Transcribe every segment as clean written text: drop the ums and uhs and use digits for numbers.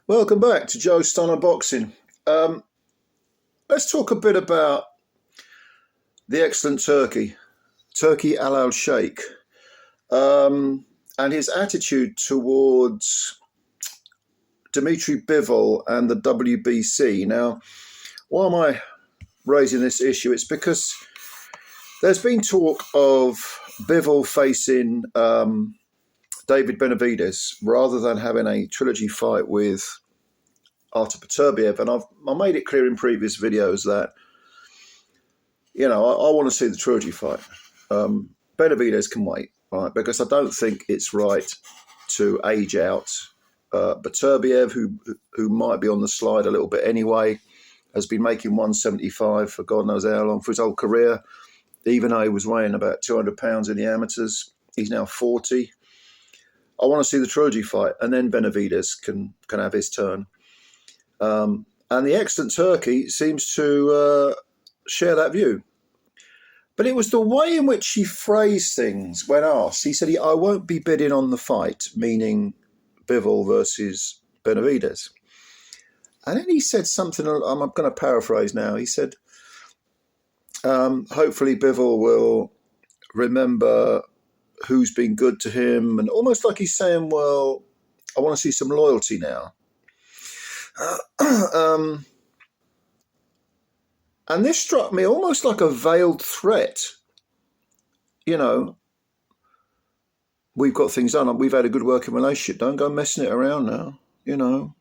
Welcome back to Joe Stunner Boxing. Let's talk a bit about the Excellent Turki, Turki Alalshikh, and his attitude towards Dmitry Bivol and the WBC. Now, why am I raising this issue? It's because there's been talk of Bivol facing David Benavidez rather than having a trilogy fight with Turbiev, and I made it clear in previous videos that, you know, I want to see the trilogy fight. Benavidez can wait, right? Because I don't think it's right to age out Turbiev, who might be on the slide a little bit anyway, has been making 175 for God knows how long for his whole career, even though he was weighing about 200 pounds in the amateurs. He's now 40. I want to see the trilogy fight, and then Benavidez can have his turn. And the Excellent Turki seems to share that view. But it was the way in which he phrased things when asked. He said, I won't be bidding on the fight, meaning Bivol versus Benavidez. And then he said something, I'm going to paraphrase now. He said, hopefully Bivol will remember who's been good to him. And almost like he's saying, well, I want to see some loyalty now. And this struck me almost like a veiled threat. You know, we've got things done. We've had a good working relationship. Don't go messing it around now. You know,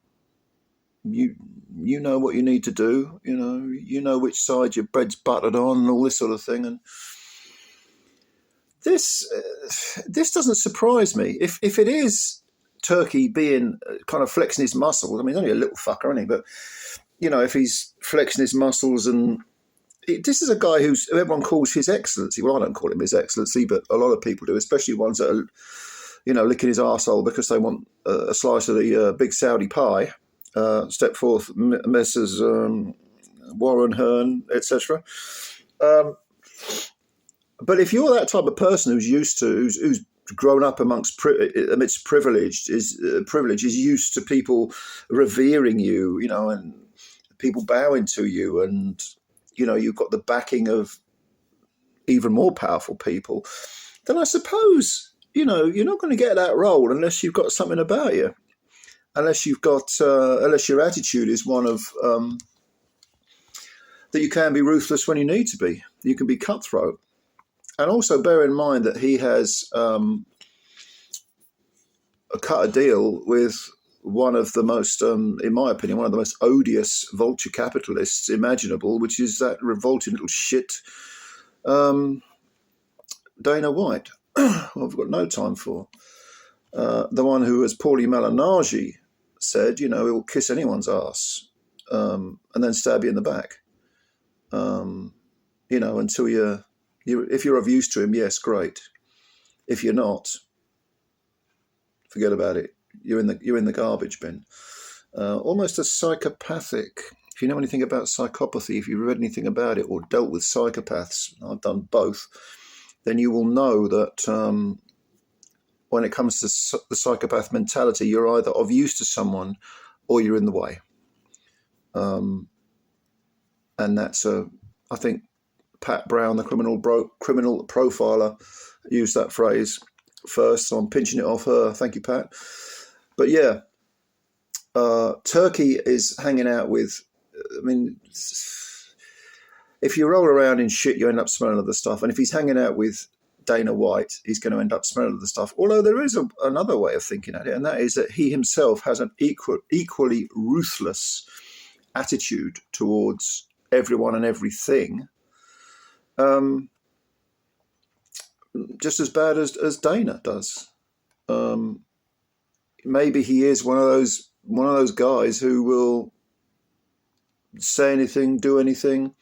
you know what you need to do. You know which side your bread's buttered on and all this sort of thing. And this doesn't surprise me. If it is Turki being kind of flexing his muscles, I mean, he's only a little fucker, isn't he? But, you know, if he's flexing his muscles this is a guy who everyone calls His Excellency. Well, I don't call him His Excellency, but a lot of people do, especially ones that are, you know, licking his arsehole because they want a slice of the big Saudi pie. Step forth, Messrs. Warren, Hearn, etc. But if you're that type of person who's grown up amidst privilege, is used to people revering you, you know, and people bowing to you, and you know you've got the backing of even more powerful people, then I suppose, you know, you're not going to get that role unless you've got something about you, unless your attitude is one of that you can be ruthless when you need to be. You can be cutthroat. And also bear in mind that he has cut a deal with one of the most, in my opinion, one of the most odious vulture capitalists imaginable, which is that revolting little shit, Dana White, who I've got no time for. The one who, as Paulie Malignaggi said, you know, he will kiss anyone's ass and then stab you in the back. You know, until if you're of use to him, yes, great. If you're not, forget about it. You're in the garbage bin. Almost a psychopathic. If you know anything about psychopathy, if you've read anything about it or dealt with psychopaths, I've done both, then you will know that when it comes to the psychopath mentality, you're either of use to someone or you're in the way. And that's I think Pat Brown, the criminal profiler, used that phrase first, so I'm pinching it off her. Thank you, Pat. But yeah, Turki is hanging out with, I mean, if you roll around in shit, you end up smelling of the stuff. And if he's hanging out with Dana White, he's going to end up smelling of the stuff. Although there is another way of thinking at it, and that is that he himself has an equally ruthless attitude towards everyone and everything. Just as bad as Dana does. Maybe he is one of those guys who will say anything, do anything,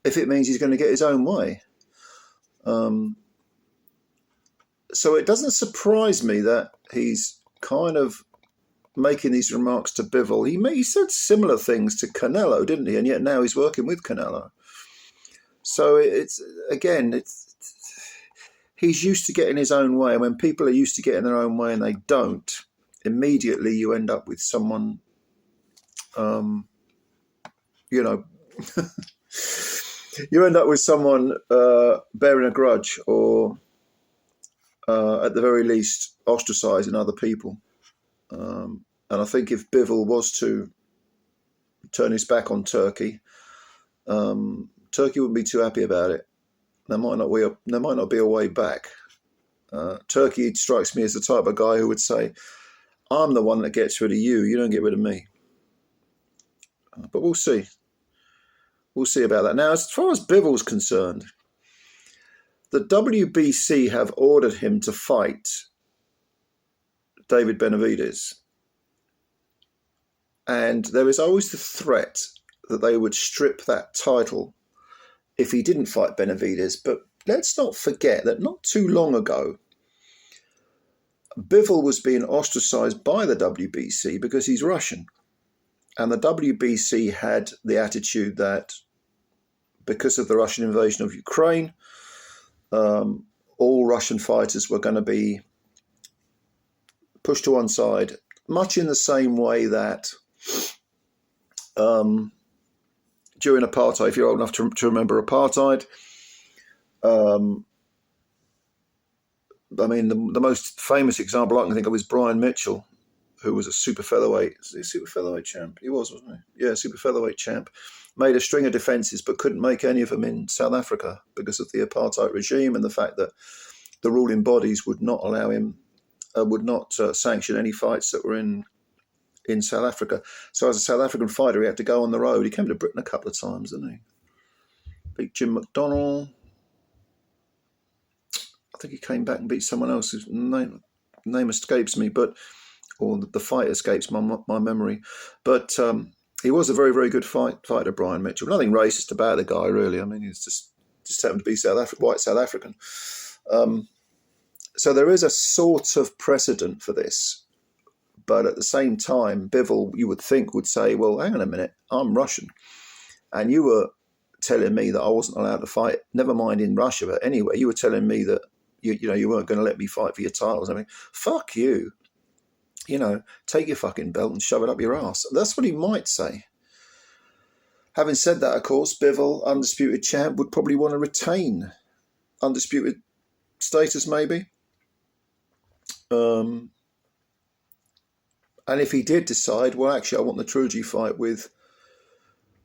if it means he's going to get his own way. So it doesn't surprise me that he's kind of making these remarks to Bivol. He said similar things to Canelo, didn't he? And yet now he's working with Canelo. So he's used to getting his own way. And when people are used to getting their own way and they don't, immediately you end up with someone, you know, you end up with someone bearing a grudge, or at the very least ostracising other people. And I think if Bivol was to turn his back on Turkey, Turkey wouldn't be too happy about it. There might not be a way back. Turkey strikes me as the type of guy who would say, I'm the one that gets rid of you, you don't get rid of me. But we'll see. We'll see about that. Now, as far as Bivol's concerned, the WBC have ordered him to fight David Benavidez. And there is always the threat that they would strip that title if he didn't fight Benavidez. But let's not forget that not too long ago, Bivol was being ostracised by the WBC because he's Russian. And the WBC had the attitude that because of the Russian invasion of Ukraine, all Russian fighters were going to be pushed to one side, much in the same way that during apartheid, if you're old enough to remember apartheid, I mean, the most famous example I can think of is Brian Mitchell, who was a super featherweight champ. He was, wasn't he? Yeah, super featherweight champ. Made a string of defences, but couldn't make any of them in South Africa because of the apartheid regime and the fact that the ruling bodies would not allow him, would not sanction any fights that were in South Africa. So as a South African fighter, he had to go on the road. He came to Britain a couple of times, didn't he? Beat Jim McDonnell. I think he came back and beat someone else whose name escapes me, or the fight escapes my memory. But he was a very, very good fighter, Brian Mitchell. Nothing racist about the guy, really. I mean, he's just happened to be white South African. So there is a sort of precedent for this. But at the same time, Bivol, you would think, would say, well, hang on a minute, I'm Russian. And you were telling me that I wasn't allowed to fight, never mind in Russia, but anyway, you were telling me that you weren't going to let me fight for your titles. I mean, fuck you. Take your fucking belt and shove it up your ass. That's what he might say. Having said that, of course, Bivol, undisputed champ, would probably want to retain undisputed status, maybe. And if he did decide, well, actually, I want the trilogy fight with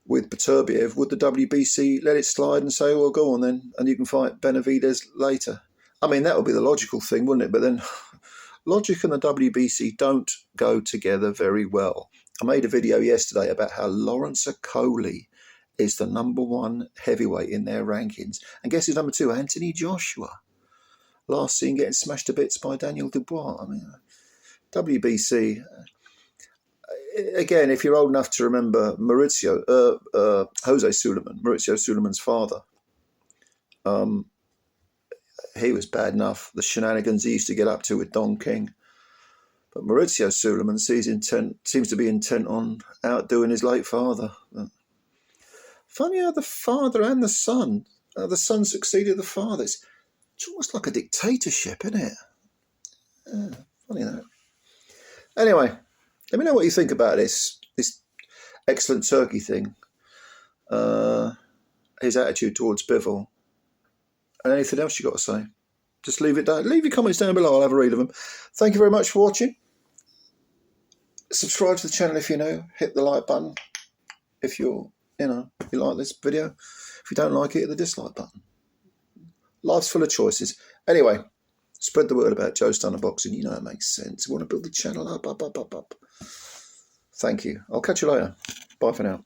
Beterbiev, would the WBC let it slide and say, well, go on then, and you can fight Benavidez later? I mean, that would be the logical thing, wouldn't it? But then logic and the WBC don't go together very well. I made a video yesterday about how Lawrence Okolie is the #1 heavyweight in their rankings. And guess who's #2? Anthony Joshua. Last seen getting smashed to bits by Daniel Dubois. I mean, WBC... Again, if you're old enough to remember Jose Suleiman, Maurizio Suleiman's father, he was bad enough, the shenanigans he used to get up to with Don King. But Maurizio Suleiman seems to be intent on outdoing his late father. Funny how the father and the son succeeded the father. It's almost like a dictatorship, isn't it? Yeah, funny that. Anyway, let me know what you think about this Excellent Turkey thing. His attitude towards Bivol. And anything else you got to say? Just leave it down. Leave your comments down below. I'll have a read of them. Thank you very much for watching. Subscribe to the channel if you're new. Hit the like button if you like this video. If you don't like it, hit the dislike button. Life's full of choices. Anyway, spread the word about Joe Stunner Boxing. You know it makes sense. You want to build the channel up. Thank you. I'll catch you later. Bye for now.